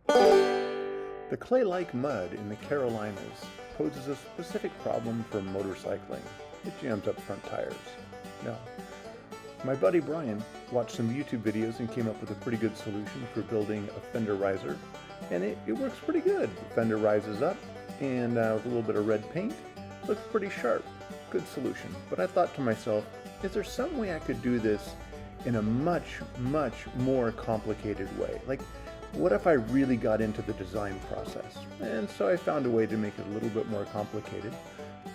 The clay-like mud in the Carolinas poses a specific problem for motorcycling. It jams up front tires. Now, my buddy Brian watched some YouTube videos and came up with a pretty good solution for building a fender riser, and it works pretty good. The fender rises up, and with a little bit of red paint, looks pretty sharp. Good solution. But I thought to myself, is there some way I could do this in a much more complicated way? Like, what if I really got into the design process? And so I found a way to make it a little bit more complicated,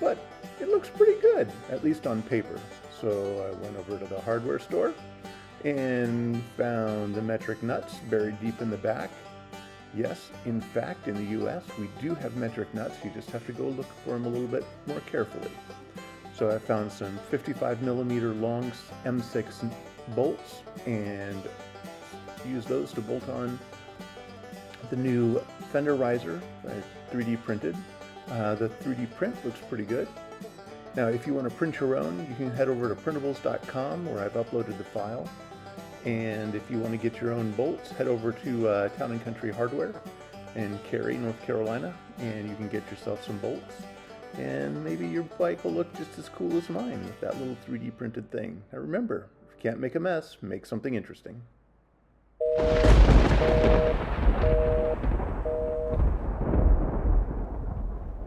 but it looks pretty good, at least on paper. So I went over to the hardware store and found the metric nuts buried deep in the back. Yes, in fact, in the US, we do have metric nuts. You just have to go look for them a little bit more carefully. So I found some 55mm long M6 bolts and used those to bolt on the new fender riser I 3D printed. The 3D print looks pretty good. Now, if you want to print your own, you can head over to printables.com where I've uploaded the file. And if you want to get your own bolts, head over to Town & Country Hardware in Cary, North Carolina, and you can get yourself some bolts. And maybe your bike will look just as cool as mine with that little 3D printed thing. Now remember, if you can't make a mess, make something interesting.